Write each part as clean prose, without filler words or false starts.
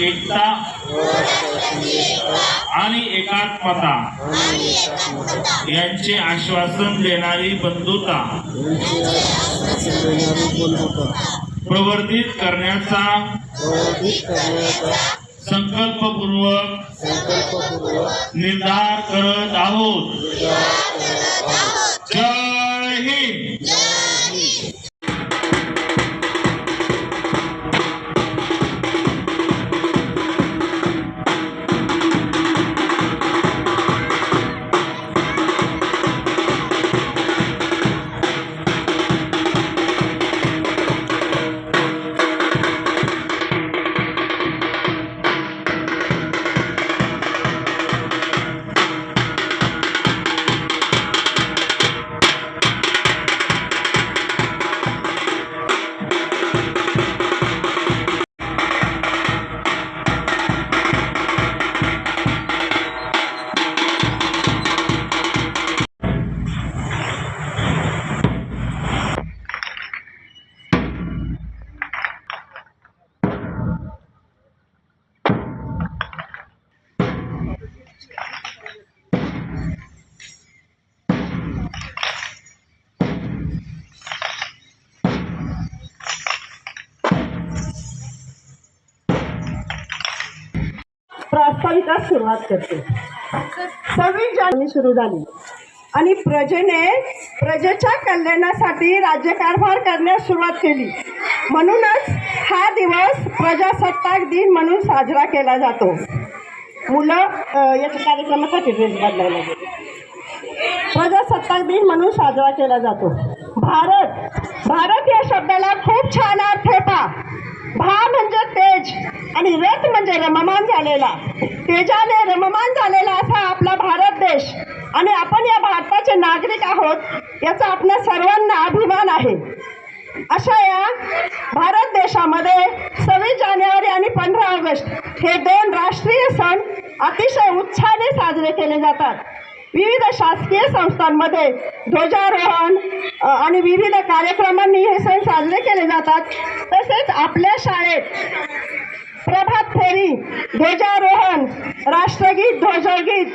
एकता आणि एकात्मता यांचे आश्वासन देणारी बंधुता प्रवर्धित करण्याचा संकल्पपूर्वक निर्धार करत आहोत। जय हिंद। प्रास्ताविकास सुरुवात करते। 26 जानेवारी सुरू झाली आणि प्रजेच्या कल्याणासाठी राज्यकारभार करण्यास सुरुवात केली। म्हणूनच हा दिवस प्रजासत्ताक दिन म्हणून साजरा केला जातो। मुलं याच्या कार्यक्रमासाठी ड्रेस बदलायला गेले। प्रजासत्ताक दिन म्हणून साजरा केला जातो। भारत या शब्दाला खूप छान अर्थ पहा। भा म्हणजे तेज आणि रथ म्हणजे रममान झालेला, तेजाने रममान झालेला असा आपला भारत देश आणि आपण या भारताचे नागरिक आहोत याचा आपल्या सर्वांना अभिमान आहे। अशा या भारत देशामध्ये 26 जानेवारी आणि 15 ऑगस्ट हे 2 राष्ट्रीय सण अतिशय उत्साहाने साजरे केले जातात। विविध शासकीय संस्थांमध्ये ध्वजारोहण आणि विविध कार्यक्रमांनी हे सण साजरे केले जातात। तसेच आपल्या शाळेत प्रभात फेरी, ध्वजारोहण, राष्ट्रगीत, ध्वजगीत,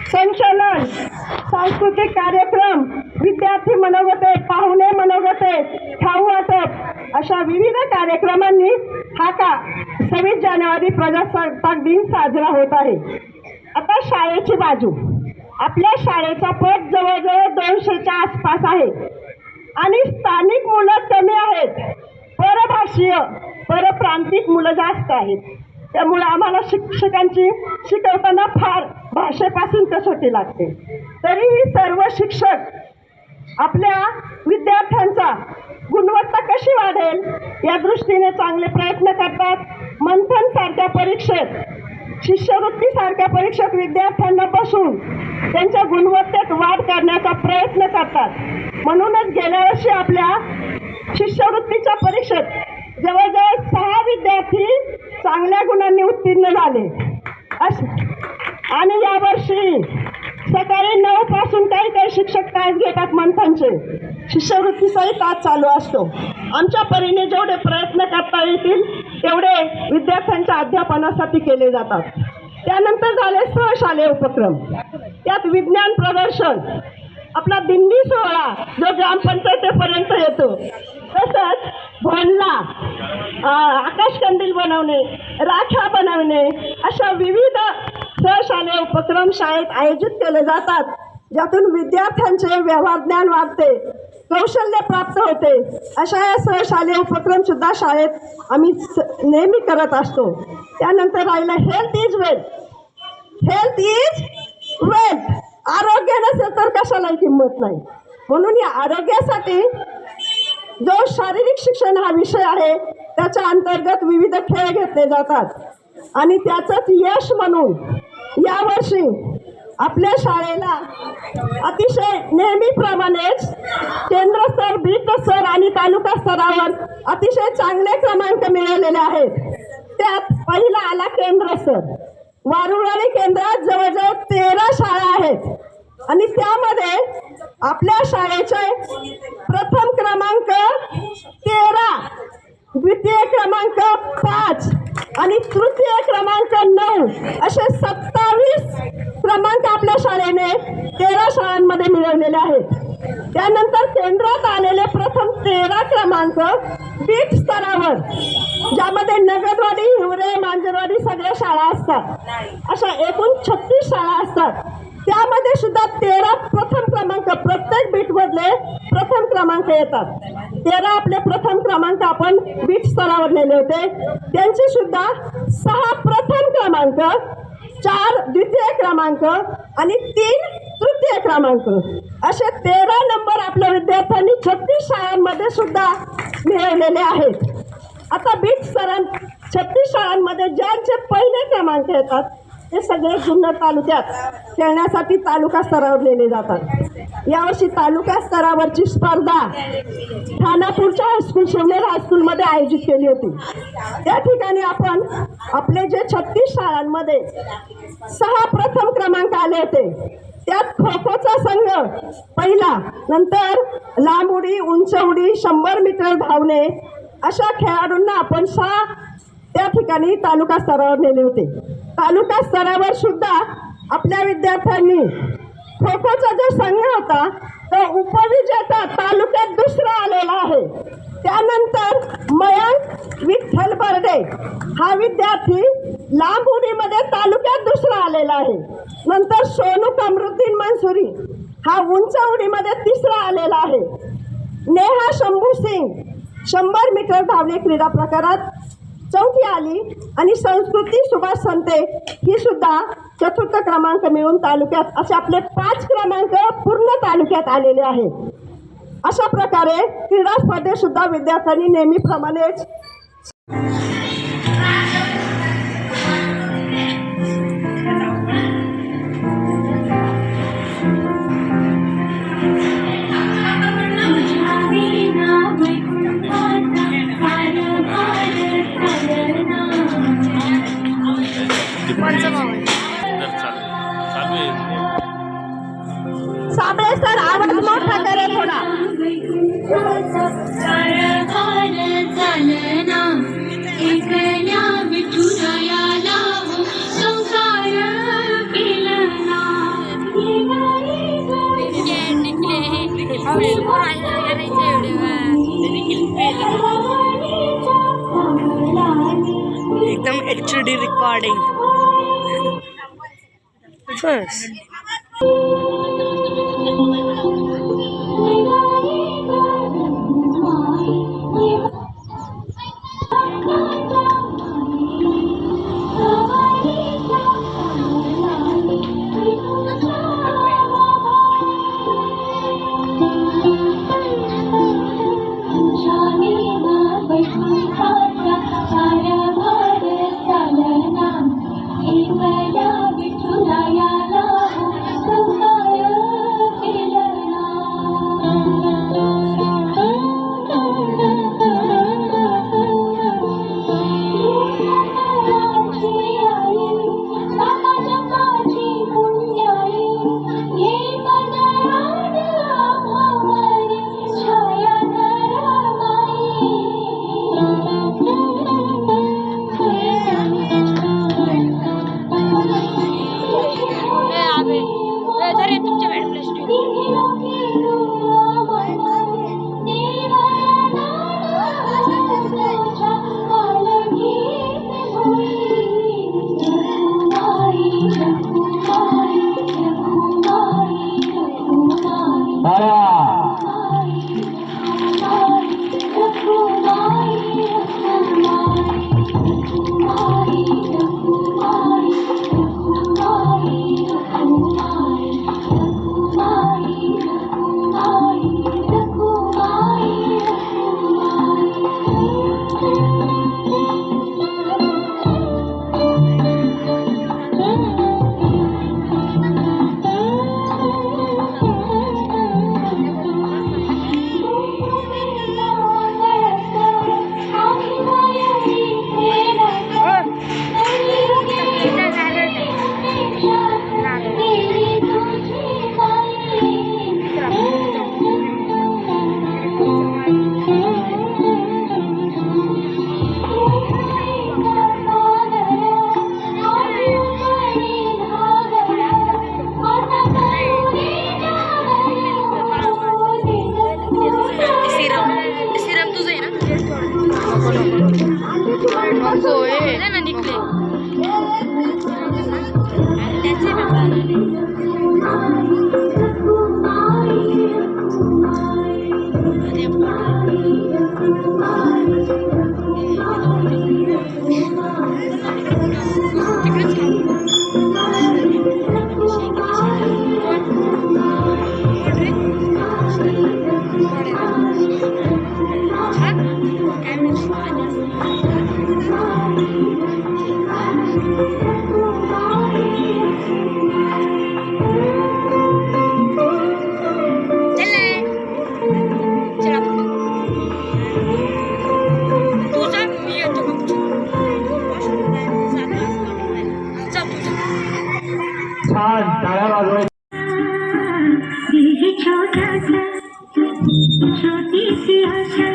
संचलन, सांस्कृतिक कार्यक्रम, विद्यार्थी मनोगते, पाहुणे मनोगते, खाऊ वाटप अशा विविध कार्यक्रमांनी हा 26 जानेवारी प्रजासत्ताक दिन साजरा होत आहे। आता शाळेची बाजू। आपल्या शाळेचा पट जवळजवळ 200च्या आसपास आहे आणि स्थानिक मुलं कमी आहेत, परभाषीय परप्रांतिक मुलं जास्त आहेत। त्यामुळे आम्हाला शिक्षकांची शिकवताना फार भाषेपासून कसोटी लागते। तरीही सर्व शिक्षक आपल्या विद्यार्थ्यांचा गुणवत्ता कशी वाढेल या दृष्टीने चांगले प्रयत्न करतात। मंथन सारख्या परीक्षेत, शिष्यवृत्ती सारख्या परीक्षेत विद्यार्थ्यांना बसून त्यांच्या गुणवत्तेत वाढ करण्याचा प्रयत्न करतात। म्हणूनच गेल्या वर्षी आपल्या शिष्यवृत्तीच्या परीक्षेत जवळजवळ 6 विद्यार्थी चांगल्या गुणांनी उत्तीर्ण झाले आणि यावर्षी सकाळी 9 पासून काही शिक्षक तास घेतात मंथनचे। शिष्यवृत्तीचाही तास चालू असतो। आमच्या परीने जेवढे प्रयत्न करता येतील तेवढे विद्यार्थ्यांच्या अध्यापनासाठी केले जातात। त्यानंतर झाले सहशालेय उपक्रम। त्यात विज्ञान प्रदर्शन, आपला दिंडी सोहळा जो ग्रामपंचायतीपर्यंत येतो, तसंच भोंडला, आकाशकंदील बनवणे, राख्या बनवणे अशा विविध सहशालेय उपक्रम शाळेत आयोजित केले जातात, ज्यातून विद्यार्थ्यांचे व्यवहार ज्ञान वाढते, कौशल्य प्राप्त होते। अशा या सहशालेय उपक्रम सुद्धा शाळेत आम्ही नेहमी करत असतो। त्यानंतर राहिलं health is wealth. Health is wealth. आरोग्य नसेल तर कशालाही किंमत नाही। म्हणून या आरोग्यासाठी जो शारीरिक शिक्षण हा विषय आहे त्याच्या अंतर्गत विविध खेळ घेतले जातात आणि त्याचंच यश म्हणून यावर्षी आपल्या शाळेला अतिशय नेहमीप्रमाणेच केंद्र स्तर, ब्लॉक स्तर आणि तालुका स्तरावर अतिशय चांगले क्रमांक मिळालेले आहेत। त्यात पहिला आला केंद्र स्तर। वारुळवाडी केंद्रात जवळजवळ 13 शाळा आहेत आणि त्यामध्ये आपल्या शाळेचे प्रथम क्रमांक 13, द्वितीय क्रमांक 5 आणि तृतीय क्रमांक 9 असे 27 क्रमांक आपल्या शाळेने 13 शाळांमध्ये मिळवलेले आहेत. त्यानंतर केंद्रात आलेले प्रथम 13 क्रमांक बीट स्तरावर, ज्यामध्ये नगरवाडी, हिवरे, मांजरवाडी सगळ्या शाळा असतात, अशा एकूण 36 शाळा असतात. त्यामध्ये सुद्धा 13 प्रथम क्रमांक, प्रत्येक बीटमधले प्रथम क्रमांक येतात. 13 आपले प्रथम क्रमांक आपण बीट स्तरावर नेले होते. त्यांचे सुद्धा 6 प्रथम क्रमांक, 4 द्वितीय क्रमांक आणि 3 तृतीय क्रमांक असे 13 नंबर आपल्या विद्यार्थ्यांनी 36 शाळांमध्ये सुद्धा मिळवलेले आहेत. आता बीट स्तरां 36 शाळांमध्ये ज्यांचे पहिले क्रमांक येतात ते सगळे जुन्नर तालुक्यात खेळण्यासाठी तालुका स्तरावर नेले जातात. यावर्षी तालुका स्तरावरची स्पर्धा ठाणापूरच्या हायस्कूल, शिवनेर हायस्कूलमध्ये आयोजित केली होती. त्या ठिकाणी आपण आपले जे 36 शाळांमध्ये 6 प्रथम क्रमांक आले होते, त्यात खो खोचा संघ पहिला, नंतर लांब उडी, उंच उडी, 100 मीटर धावणे अशा खेळाडूंना आपण 6 त्या ठिकाणी तालुका स्तरावर नेले होते. तालुका स्तरावर सुद्धा आपल्या विद्यार्थ्यांनी खो खोचा जो संघ होता तो उपविजेता तालुक्यात दुसरा आलेला आहे. त्यानंतर मयंक विठ्ठल बर्डे हा विद्यार्थी लांब उडीमध्ये तालुक्यात दुसरा आलेला आहे. नंतर सोनू कमरुद्दीन मंसुरी हा उंच उडीमध्ये तिसरा आलेला आहे. नेहा शंभू सिंग 100 मीटर धावणे क्रीडा प्रकारात चौथी आली आणि संस्कृती सुभाष संते ही सुद्धा 4था क्रमांक मिळून तालुक्यात, असे आपले 5 क्रमांक पूर्ण तालुक्यात आलेले आहेत. अशा प्रकारे क्रीडा स्पर्धेत सुद्धा विद्यार्थ्यांनी नेहमीप्रमाणेच साबळे सर आवाज मोठा करा थोडा. एकदम HD रिकॉर्डिंग फर्स्ट. ना निघले त्याचे पेपर छान टाळ्या वाजवायच्या. छोटी सी आशा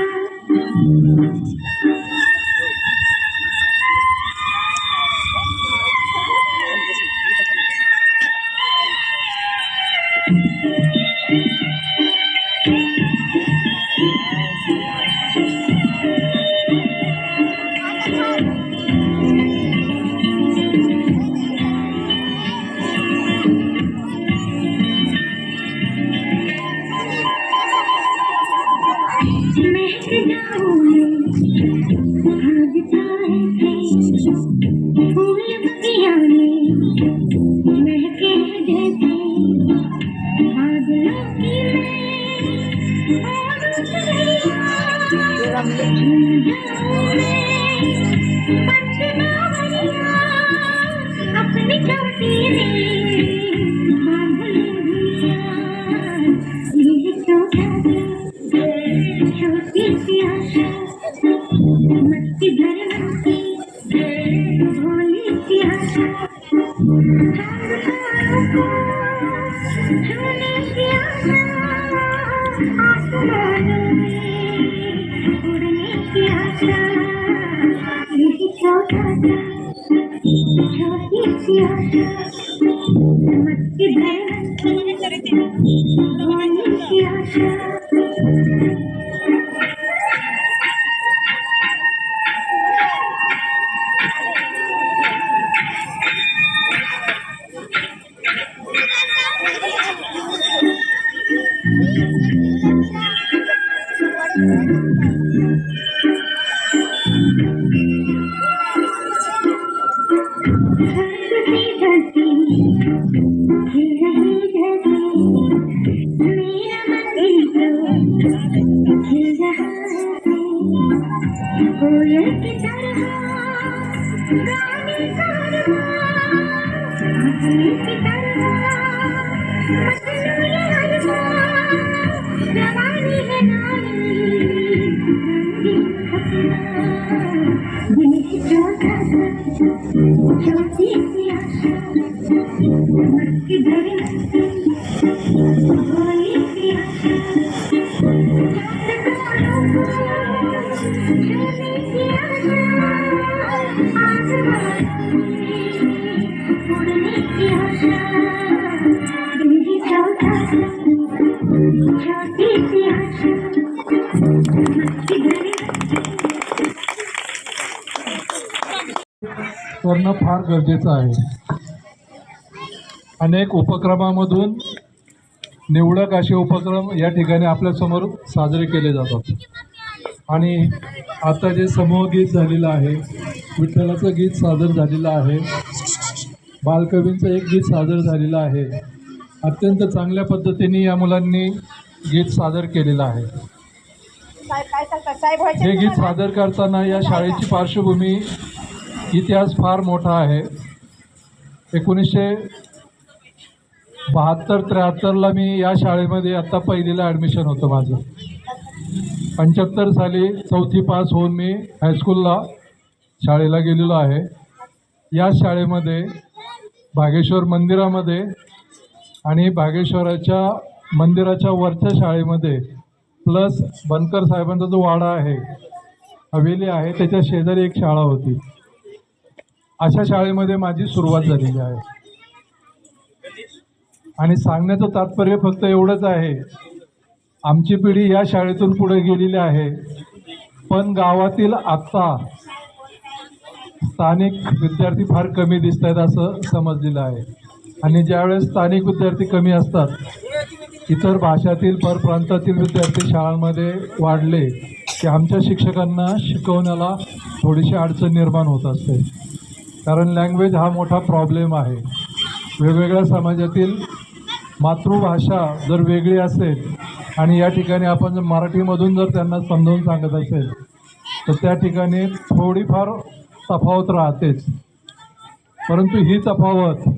अपनी चौकी छोटी सी आशा मस्ती भरती भोली सी आशा छूने की आशा आसमानों में उड़ने की आशा यही छोटा सा छोटी सी आशा मस्ती भरती भोली सी आशा कोयल की तरह गाने की तरह मजनू ये अरमान जवानी है नानी दिल की छोटा सा छोटी सी आशा मस्ती भरी भोली सी करणं फार गरजेचं आहे. अनेक उपक्रमामधून निवडक असे उपक्रम या ठिकाणी आपल्यासमोर साजरे केले जातात. आणि आता जे समूह गीत झालेलं आहे, विठ्ठलाचं गीत सादर झालेलं आहे, बालकवींचं एक गीत सादर झालेलं आहे. अत्यंत चांगल्या पद्धतीने या मुलांनी गीत सादर केलेलं आहे. हे गीत सादर करताना या शाळेची पार्श्वभूमी इतिहास फार मोठा आहे. 1972-73ला मी या शाळेमध्ये आत्ता पहिलीला ॲडमिशन होतं माझं. 75 साली 4थी पास होऊन मी हायस्कूलला शाळेला गेलेलो आहे. या शाळेमध्ये भागेश्वर मंदिरामध्ये आणि भागेश्वराच्या मंदिराच्या वरच्या शाळेमध्ये प्लस बनकर साहेबांचा जो वाडा आहे, हवेली आहे, त्याच्या शेजारी एक शाळा होती. अशा शाळेमध्ये माझी सुरुवात झालेली आहे. आणि सांगण्याचं तात्पर्य फक्त एवढंच आहे, आमची पिढी या शाळेतून पुढे गेलेली आहे, पण गावातील आत्ता स्थानिक विद्यार्थी फार कमी दिसत आहेत असं समजलेलं आहे. आणि ज्यावेळेस स्थानिक विद्यार्थी कमी असतात, इतर भाषातील परप्रांतातील विद्यार्थी शाळांमध्ये वाढले की आमच्या शिक्षकांना शिकवण्याला थोडीशी अडचण निर्माण होत असते. कारण लँग्वेज हा मोठा प्रॉब्लेम आहे. वेगवेगळ्या समाजातील मातृभाषा जर वेगळी असेल आणि या ठिकाणी आपण जर मराठीमधून जर त्यांना समजावून सांगत असेल तर त्या ठिकाणी थोडीफार तफावत राहतेच. परंतु ही तफावत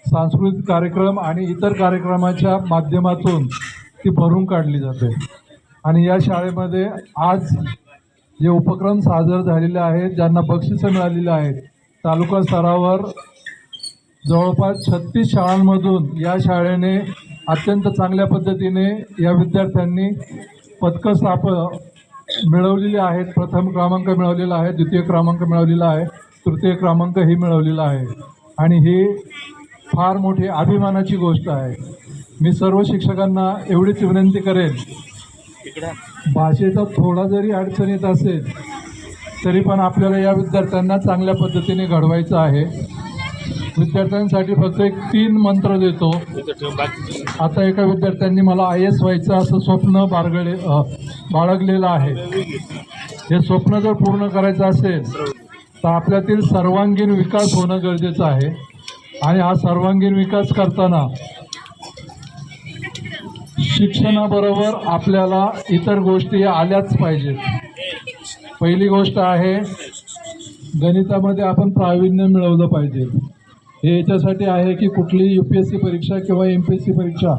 सांस्कृतिक कार्यक्रम आणि इतर कार्यक्रमाच्या माध्यमातून ती भरून काढली जाते. आणि या शाळेमध्ये आज जे उपक्रम सादर झालेले आहेत, ज्यांना बक्षिसं मिळालेली आहेत, तालुका स्तरावर जवळपास 36 शाळांमधून या शाळेने अत्यंत चांगल्या पद्धतीने या विद्यार्थ्यांनी पदकं मिळवलेली आहेत. प्रथम क्रमांक मिळवलेला आहे, द्वितीय क्रमांक मिळवलेला आहे, तृतीय क्रमांकही मिळवलेला आहे. आणि ही फार मोठी अभिमानाची गोष्ट आहे. मी सर्व शिक्षकांना एवढीच विनंती करेन, भाषेचा थोडा जरी अडचण येत असेल तरी पण आपल्याला या विद्यार्थ्यांना चांगल्या पद्धतीने घडवायचं आहे. विद्यार्थ्यांसाठी फक्त एक 3 मंत्र देतो. आता एका विद्यार्थ्यांनी मला IAS व्हायचं असं स्वप्न बाळगलेलं आहे. हे स्वप्न जर पूर्ण करायचं असेल तर आपल्यातील सर्वांगीण विकास होणं गरजेचं आहे. आणि हा सर्वांगीण विकास करताना शिक्षणाबरोबर आपल्याला इतर गोष्टी आल्याच पाहिजेत. पहिली गोष्ट आहे, गणितामध्ये आपण प्रावीण्य मिळवलं पाहिजे. हे याच्यासाठी आहे की कुठली UPSC परीक्षा किंवा MPSC परीक्षा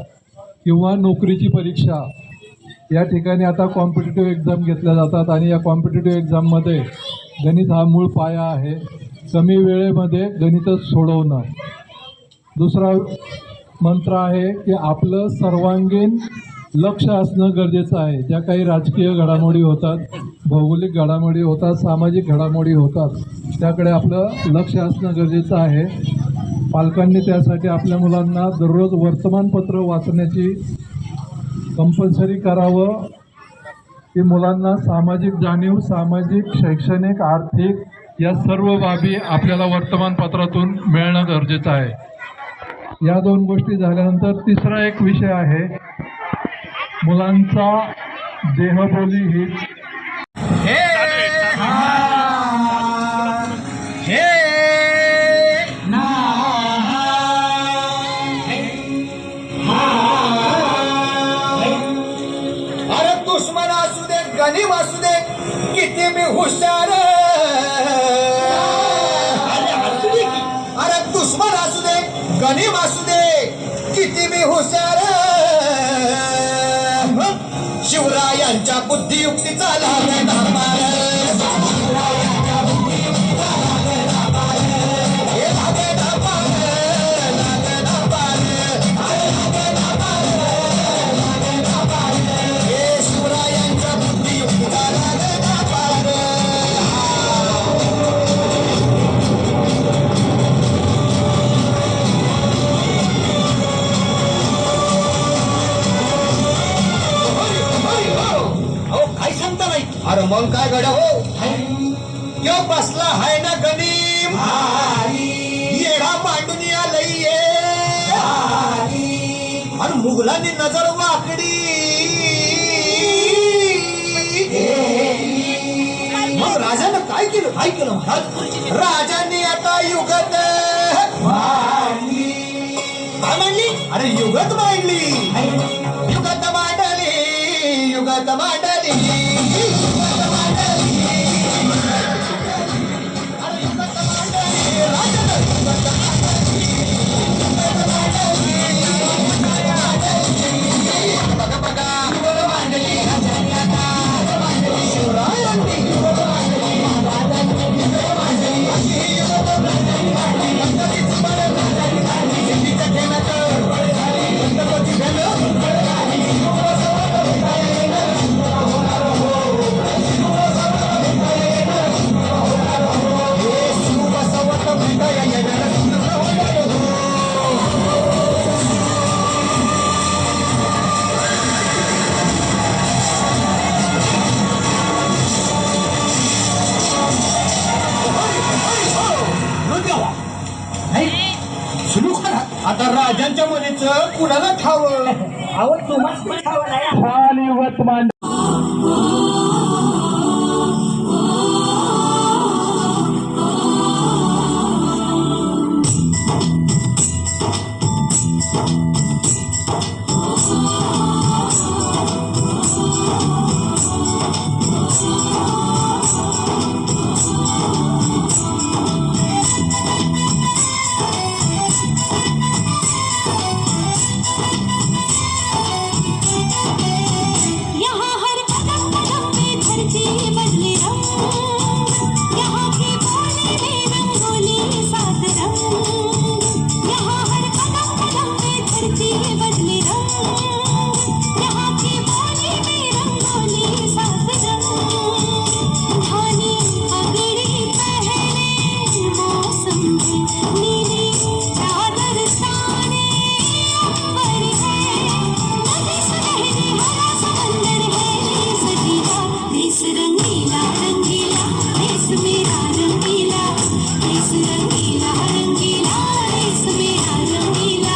किंवा नोकरीची परीक्षा या ठिकाणी आता कॉम्पिटिटिव्ह एक्झाम घेतल्या जातात. आणि या कॉम्पिटिटिव्ह एक्झाममध्ये गणित हा मूळ पाया आहे. कमी वेळेमध्ये गणित सोडवणं. दुसरा मंत्र आहे की आपलं सर्वांगीण लक्ष असणं गरजेचं आहे. ज्या काही राजकीय घडामोडी होतात, भौगोलिक घडामोडी होतात, सामाजिक घडामोडी होतात, त्याकडे आपलं लक्ष असणं गरजेचं आहे. पालकांनी त्यासाठी आपल्या मुलांना दररोज वर्तमानपत्र वाचण्याची कंपल्सरी करावं. की मुलांना सामाजिक जाणीव, सामाजिक, शैक्षणिक, आर्थिक या सर्व बाबी आपल्याला वर्तमानपत्रातून मिळणं गरजेचं आहे. या 2 गोष्टी झाल्यानंतर तिसरा एक विषय आहे, मुलांचा देहबोली ही अरे दुश्मन असू दे, गनीम असू दे, किती मी हुशार. अरे दुश्मन असू दे, गनीम असू दे, किती मी हुशार. शिवरायांच्या बुद्धियुक्तीचा लागला मार. शिवरायांच्या बुद्धियुक्तीचा लागला मार. अरे मग काय गड हो, यो बसला हाय ना गनीम, येडा मांडून आलंय. आणि मुघलांनी नजर वाकडी. मग राजानं काय केलं? काय केलं महाराज? राजांनी आता युगत काय मांडली? अरे युगत मांडली. युगत मांडली, युगत मांडली. शिवरायांनी आता राजांच्या मुलीचं कुणाला ठावं अहो तुम्हाला ठाव नाही आणि वर्तमान यहाँ हर कदम कदम पे धरती बदले रंग, यहाँ की बोली में रंगोली सात रंग। यहाँ हर कदम कदम पे धरती बदले रंग, यहाँ की बोली में रंगोली सात रंग। धानी पगड़ी पहने मौसम है, नीली चादर ताने अंबर है। नदी सुनहरी हरा समंदर है सजीला, देश रंगीला रंगीला, देश मेरा रंगीला। देश रंगीला रंगीला, देश मेरा रंगीला।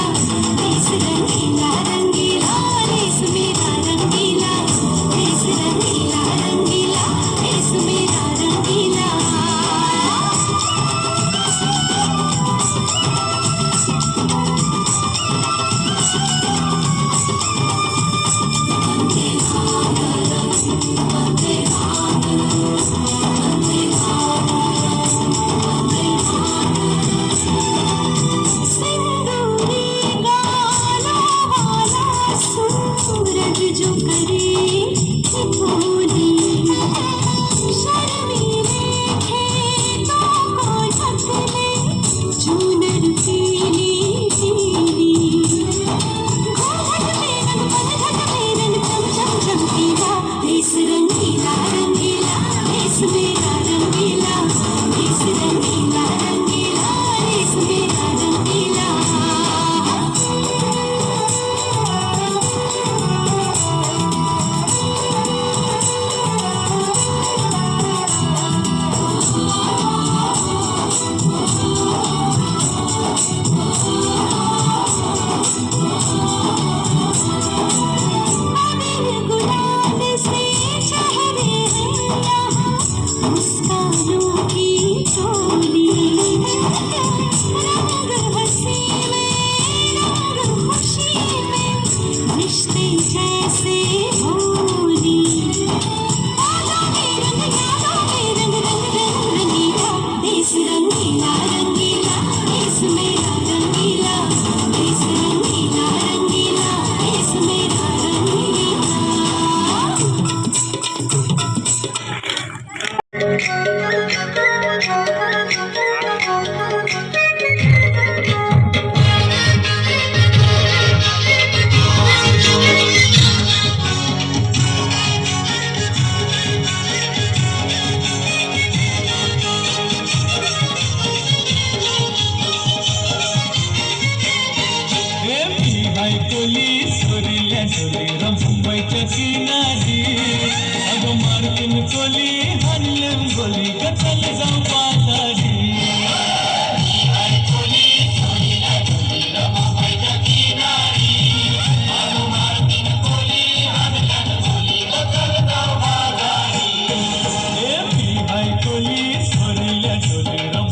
देश रंगीला रंगीला, देश मेरा रंगीला। देश रंगीला रंगीला, देश मेरा रंगीला। सिंदूरी गालों वाला सूरज जो करे ठिठुली, शर्मीले खेतों को ढक ले चूनर पीली पीली। घूंघट में रंग पनघट में रंग चम चम चमकीला, देश रंगीला रंगीला, देश मेरा रंगीला। देश रंगीला रंगीला, देश मेरा रंगीला। अबीर गुलाल से चेहरे हैं यहाँ, मुस्कानों की टोली। रंग हंसी में रंग खुशी में, रिश्ते जैसे होली। बालों में रंग यादों में रंग रंग रंग रंगीला, देश रंगीला रंगीला, देश मेरा रंगीला। देश रंगीला रंगीला, देश मेरा रंगीला। मुंबईच्या किनारी अगं मार्किन कोली हल्लम गोली गचल जाऊ पातारी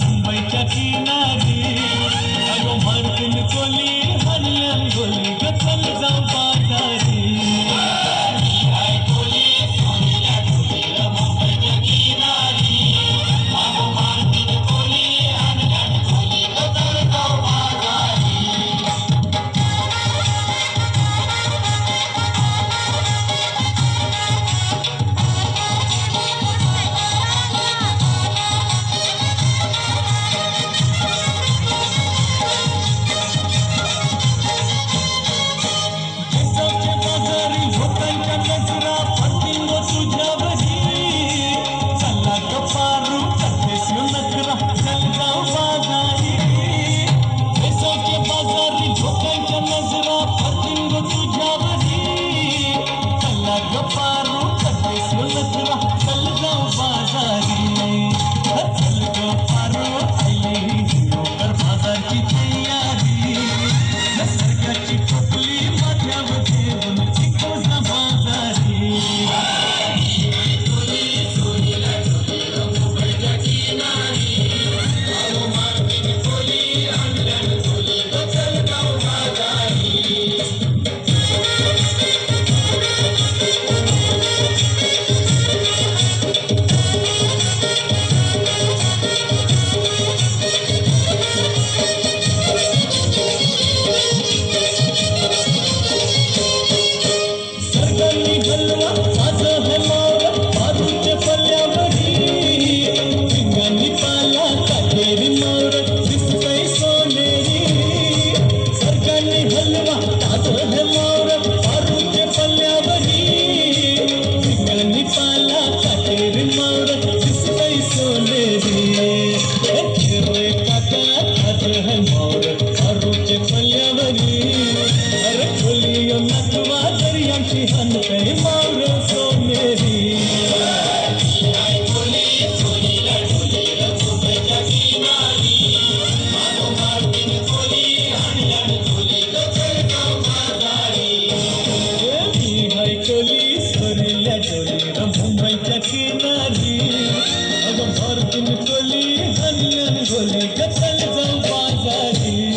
मुंबईच्या किनारी अगं मार्किन कोली हल्लम गोली गचल जाऊ पातारी नाच है मोर अरुचे पल्ल्यावरी अरे खोलियो नटवा दर्यांची हनते मोर सोनेरी मुंबईच्या किनारी अगं भरतीन कोली हनन गोली गचल जाऊ बाजारी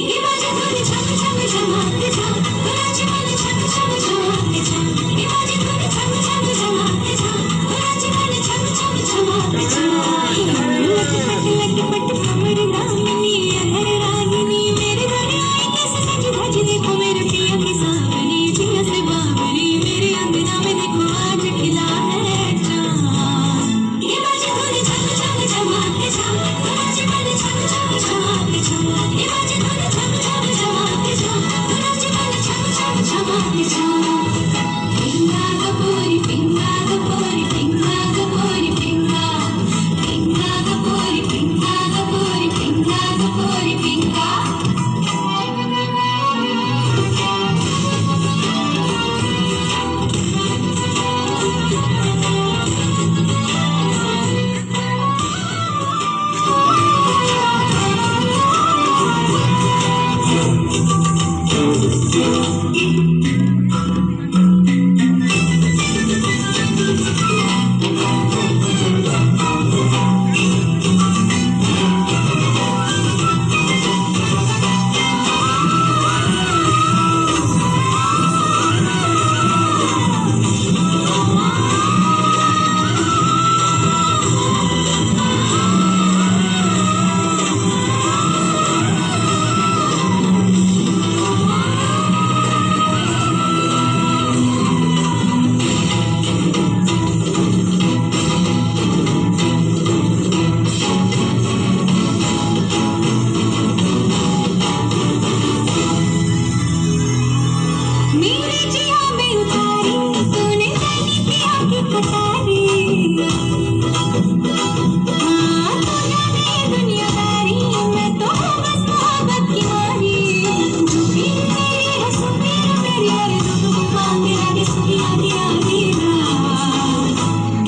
ये बाजा थोड़ी छम छम छम मेरे जिया में उतारी तूने जानी पिया की कटारी हाँ तू जाने ये दुनियादारी मैं तो हूँ बस मोहब्बत की मारी मेरी है सुपीर मेरी अरे जो तू मांगे आगे सुखी आगे आगे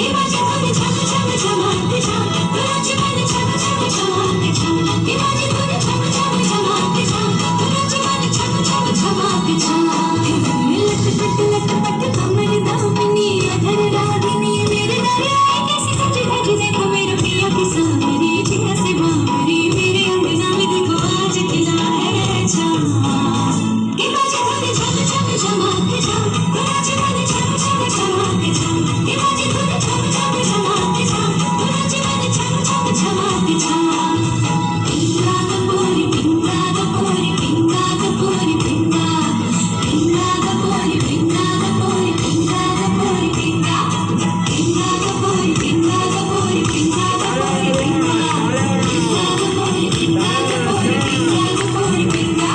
ये बाजे तूने छम छम छमाते छम तुझे मैंने छम छम छमाते छम ये बाजे तूने छम छम छमाते छम तुझे मैंने छम छम छमाते छम लटपट लटपट कमर दामिनी अधर रागिनी मेरे दरिया कैसी सजी धजी देखो मेरे पिया की सावरी जिया से बावरी मेरे अंगना में देखो आज खिला है चाँद के बाजे तूने छम छम छमाते छम तुझे मैंने छम छम छमाते छम के बाजे तूने छम छम छमाते छम तुझे मैंने छम छम छमाते छम पिंगा कपूरी पिंगा कपूरी पिंगा कपूरी पिंगा पिंगा कपूरी पिंगा कपूरी पिंगा कपूरी पिंगा पिंगा कपूरी पिंगा कपूरी पिंगा कपूरी पिंगा पिंगा कपूरी पिंगा कपूरी पिंगा कपूरी पिंगा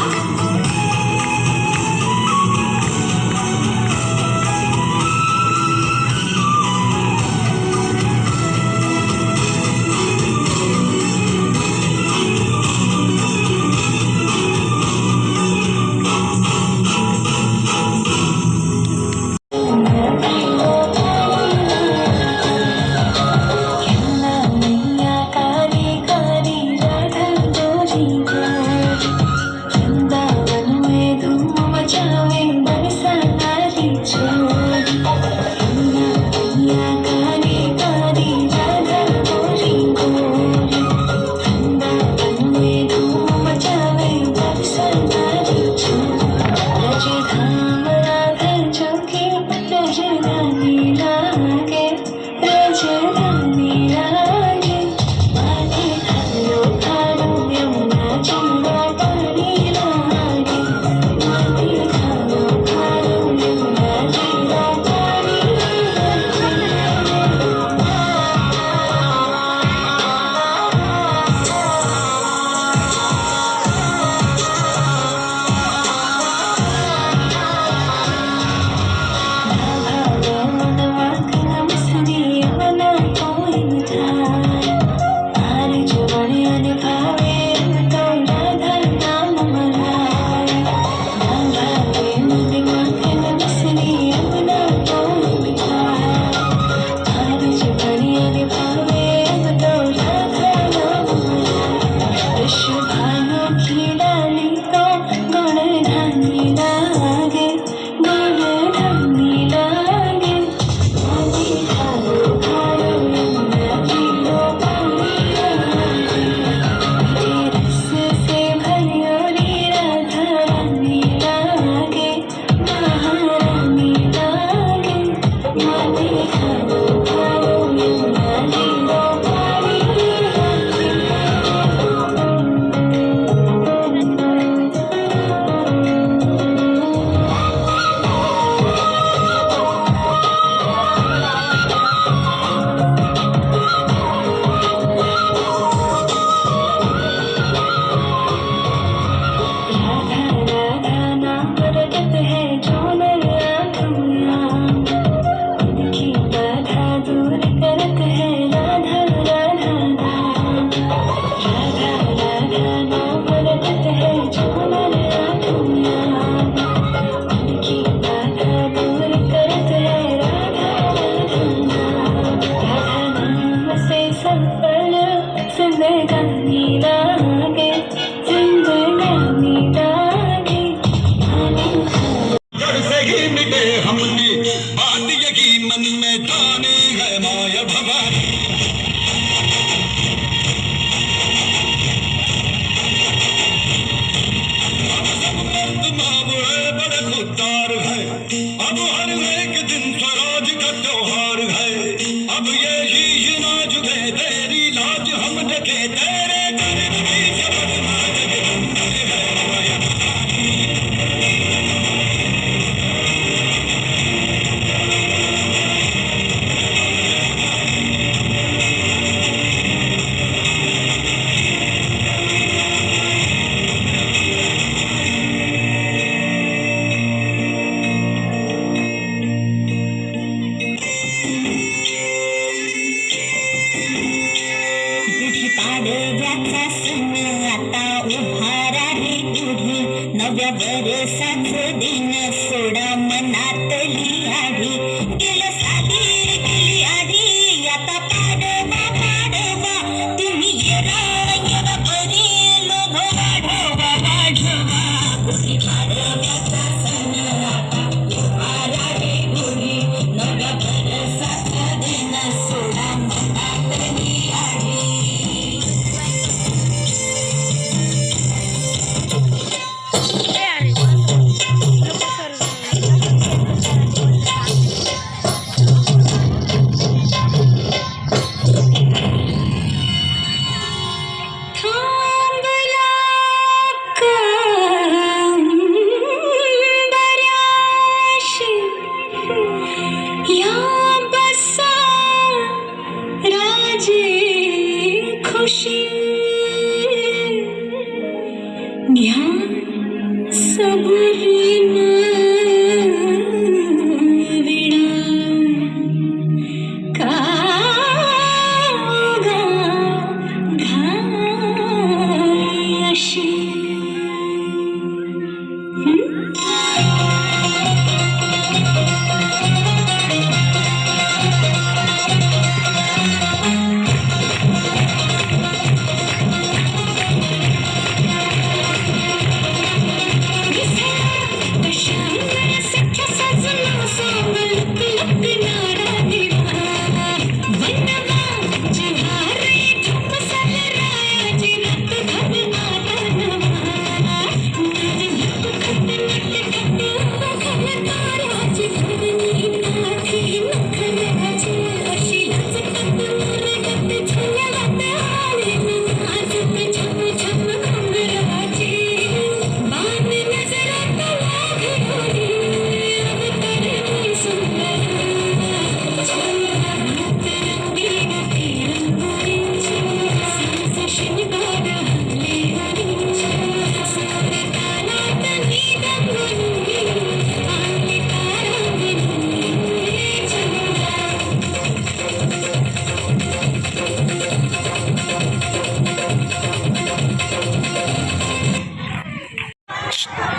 अवतार है, अब हर एक दिन स्वराज का त्योहार है। अब ये शीश ना झुके, तेरी लाज हम रखे, तेरे करम की शपथ ना जगदम्बे है। तुझी पाडव्याचा सण आता उभारा रे पुढे, नव्या वर्षाचं दिन सोडा मनातली आधी, गेलं साधी केली आधी, आता पाडवा पाडवा तुम्ही येरा परी लोभ वाढवा वाढवा. तुझी पाडव्याचा सण आता उभारा रे पुढे, नव्या वर्षाचं दिन सोडा मनातली आधी. थांबला कंबऱ्याशी या बसा राजे खुशी, घ्या सबरीनं विडा, का घाई अशी.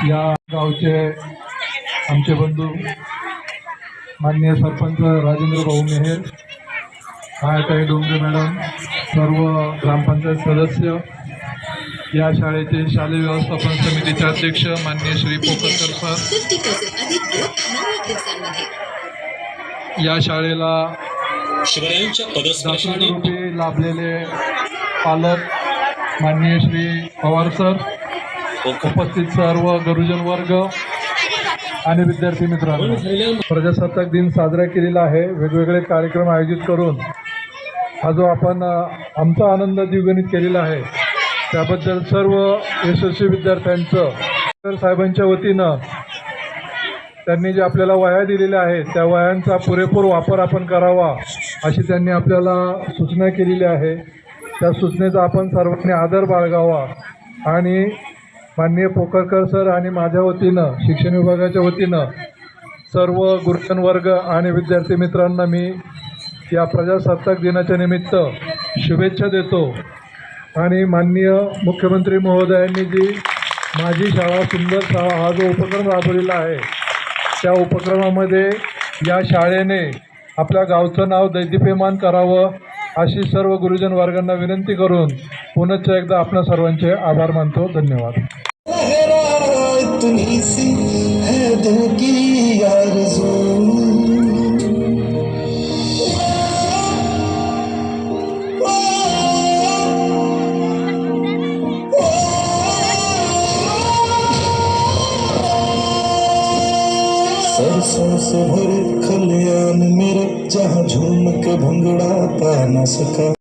या गावचे आमचे बंधू माननीय सरपंच राजेंद्र भाऊ मेहेर, आयताई डोंगरे मॅडम, सर्व ग्रामपंचायत सदस्य, या शाळेचे शालेय व्यवस्थापन समितीचे अध्यक्ष माननीय श्री पोकरकर सर, या शाळेला शिवरायांच्या पदस्पर्शाने दातृत्वरूपी लाभलेले पालक माननीय श्री पवार सर, उपस्थित सर्व गुरुजन वर्ग आणि विद्यार्थी मित्रांनो, प्रजासत्ताक दिन साजरा केलेला आहे. वेगवेगळे कार्यक्रम आयोजित करून हा जो आपण आमचा आनंद द्विगुणित केलेला आहे, त्याबद्दल सर्व यशस्वी विद्यार्थ्यांचं साहेबांच्या वतीनं त्यांनी जे आपल्याला वह्या दिलेल्या आहेत त्या वह्यांचा पुरेपूर वापर आपण करावा अशी त्यांनी आपल्याला सूचना केलेली आहे. त्या सूचनेचा आपण सर्वांनी आदर बाळगावा आणि माननीय पोकरकर सर आणि माझ्या वतीनं शिक्षण विभागाच्या वतीनं सर्व गुरुजन वर्ग आणि विद्यार्थी मित्रांना मी या प्रजासत्ताक दिनाच्या निमित्त शुभेच्छा देतो. आणि माननीय मुख्यमंत्री महोदयांनी जी माझी शाळा सुंदर शाळा हा जो उपक्रम राबवलेला आहे, त्या उपक्रमामध्ये या शाळेने आपल्या गावचं नाव दैदिप्यमान करावं अशी सर्व गुरुजन वर्गांना विनंती करून पुनश्च एकदा आपणा सर्वांचे आभार मानतो. धन्यवाद. तुम्ही सी है दिल की आरज़ू, सरसों से भरे खलियान मेरे जहाँ झूम के भंगड़ा पा न सका।